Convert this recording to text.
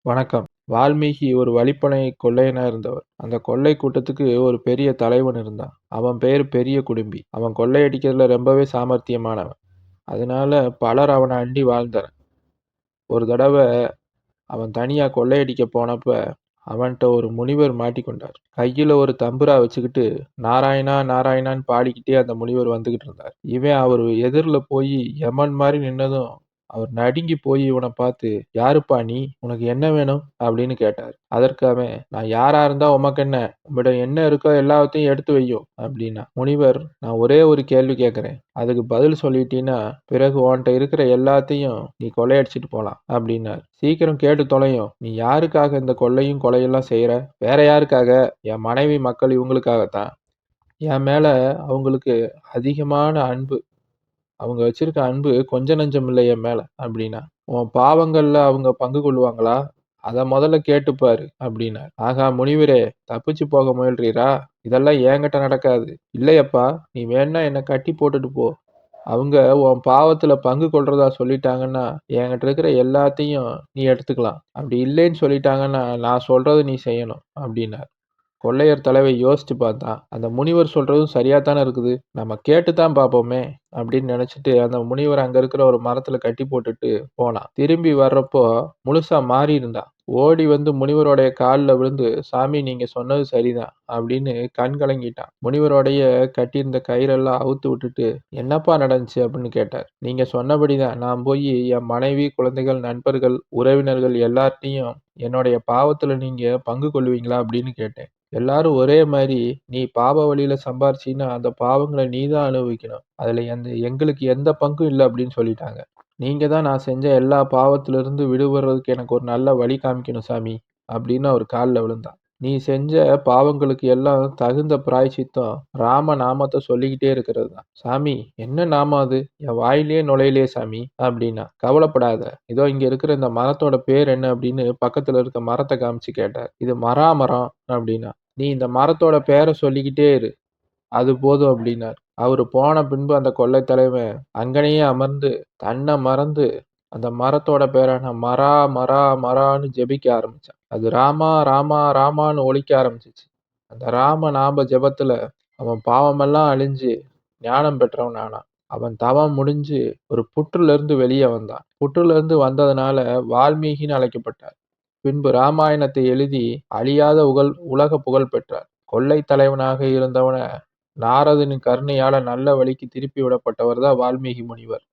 வணக்கம். வால்மீகி ஒரு வழிப்படை கொள்ளையனா இருந்தவர். அந்த கொள்ளை கூட்டத்துக்கு ஒரு பெரிய தலைவன் இருந்தான். அவன் பேரு பெரிய குடும்பி. அவன் கொள்ளையடிக்கிறதுல ரொம்பவே சாமர்த்தியமானவன். அதனால பலர் அவனை அண்டி வாழ்ந்தனர். ஒரு தடவ அவன் தனியா கொள்ளையடிக்க போனப்ப அவன்ட்ட ஒரு முனிவர் மாட்டிக்கொண்டார். கையில ஒரு தம்புரா வச்சுக்கிட்டு நாராயணா நாராயணான்னு பாடிக்கிட்டே அந்த முனிவர் வந்துகிட்டு இருந்தார். இவன் அவர் எதிரில போய் யமன் மாதிரி நின்னதும் அவர் நடுங்கி போய் இவனை பார்த்து, யாருப்பா நீ, உனக்கு என்ன வேணும் அப்படின்னு கேட்டார். அதற்கு அவன், நான் யாரா இருந்தா உமக்கென்ன, உம்மிடம் என்ன இருக்கோ எல்லாத்தையும் எடுத்து வையும் அப்படின்னா. முனிவர், நான் ஒரே ஒரு கேள்வி கேட்கிறேன், அதுக்கு பதில் சொல்லிட்டீன்னா பிறகு உன்கிட்ட இருக்கிற எல்லாத்தையும் நீ கொள்ளையடிச்சிட்டு போலாம் அப்படின்னார். சீக்கிரம் கேட்டு தொலையும், நீ யாருக்காக இந்த கொள்ளையும் கொலையெல்லாம் செய்யற? வேற யாருக்காக? என் மனைவி மக்கள் இவங்களுக்காகத்தான். என் மேல அவங்களுக்கு அதிகமான அன்பு. அவங்க வச்சிருக்க அன்பு கொஞ்சம் நெஞ்சம் இல்லை என் மேல அப்படின்னா. உன் பாவங்கள்ல அவங்க பங்கு கொள்வாங்களா? அத முதல்ல கேட்டுப்பாரு அப்படின்னார். ஆகா முனிவரே, தப்பிச்சு போக முயல்றீரா? இதெல்லாம் என்கிட்ட நடக்காது. இல்லையப்பா, நீ வேணா என்னை கட்டி போட்டுட்டு போ. அவங்க உன் பாவத்துல பங்கு கொள்றதா சொல்லிட்டாங்கன்னா என்கிட்ட இருக்கிற எல்லாத்தையும் நீ எடுத்துக்கலாம். அப்படி இல்லைன்னு சொல்லிட்டாங்கன்னா நான் சொல்றதை நீ செய்யணும் அப்படின்னார். கொள்ளையர் தலைவன் யோசிச்சு பார்த்தான். அந்த முனிவர் சொல்றதும் சரியாத்தானே இருக்குது. நம்ம கேட்டுத்தான் பார்ப்போமே அப்படின்னு நினைச்சிட்டு அந்த முனிவர் அங்க இருக்கிற ஒரு மரத்துல கட்டி போட்டுட்டு போனான். திரும்பி வர்றப்போ முழுசா மாறி இருந்தான். ஓடி வந்து முனிவருடைய காலில் விழுந்து, சாமி நீங்க சொன்னது சரிதான் அப்படின்னு கண் கலங்கிட்டான். முனிவருடைய கட்டியிருந்த கயிறெல்லாம் அவுத்து விட்டுட்டு, என்னப்பா நடந்துச்சு அப்படின்னு கேட்டார். நீங்க சொன்னபடிதான், நான் போய் என் மனைவி, குழந்தைகள், நண்பர்கள், உறவினர்கள் எல்லார்ட்டையும் என்னுடைய பாவத்துல நீங்க பங்கு கொள்வீங்களா அப்படின்னு கேட்டேன். எல்லாரும் ஒரே மாதிரி, நீ பாவ வழியில சம்பாரிச்சீன்னா அந்த பாவங்களை நீ தான் அனுபவிக்கணும். அதுல எங்களுக்கு எந்த பங்கும் இல்லை அப்படின்னு சொல்லிட்டாங்க. நீங்க தான் நான் செஞ்ச எல்லா பாவத்திலிருந்து விடுபடுறதுக்கு எனக்கு ஒரு நல்ல வழி காமிக்கணும் சாமி அப்படின்னு அவர் காலில் விழுந்தான். நீ செஞ்ச பாவங்களுக்கு எல்லாம் தகுந்த பிராயச்சித்தம் ராம நாமத்தை சொல்லிக்கிட்டே இருக்கிறது தான். சாமி, என்ன நாமம் அது? என் வாயிலேயே நுழையிலே சாமி அப்படின்னா. கவலைப்படாத, இதோ இங்க இருக்கிற இந்த மரத்தோட பேர் என்ன அப்படின்னு பக்கத்துல இருக்க மரத்தை காமிச்சு கேட்டார். இது மராமரம் அப்படின்னா. நீ இந்த மரத்தோட பேரை சொல்லிக்கிட்டே இரு, அது போதும் அப்படின்னார். அவரு போன பின்பு அந்த கொள்ளை தலைவன் அங்கனையே அமர்ந்து தன்னை மறந்து அந்த மரத்தோட பேரான மரா மரா மரான்னு ஜெபிக்க ஆரம்பிச்சான். அது ராமா ராமா ராமான்னு ஒலிக்க ஆரம்பிச்சிச்சு. அந்த ராம நாம ஜெபத்துல அவன் பாவமெல்லாம் அழிஞ்சு ஞானம் பெற்றவன் ஆனான். அவன் தவம் முடிஞ்சு ஒரு புற்றுல இருந்து வெளியே வந்தான். புற்றுல இருந்து வந்ததுனால வால்மீகின்னு அழைக்கப்பட்டார். பின்பு ராமாயணத்தை எழுதி அழியாத உலக புகழ் பெற்றார். கொள்ளை தலைவனாக இருந்தவன நாரதனின் கருணையால நல்ல வழிக்கு திருப்பி விடப்பட்டவர் தான் வால்மீகி முனிவர்.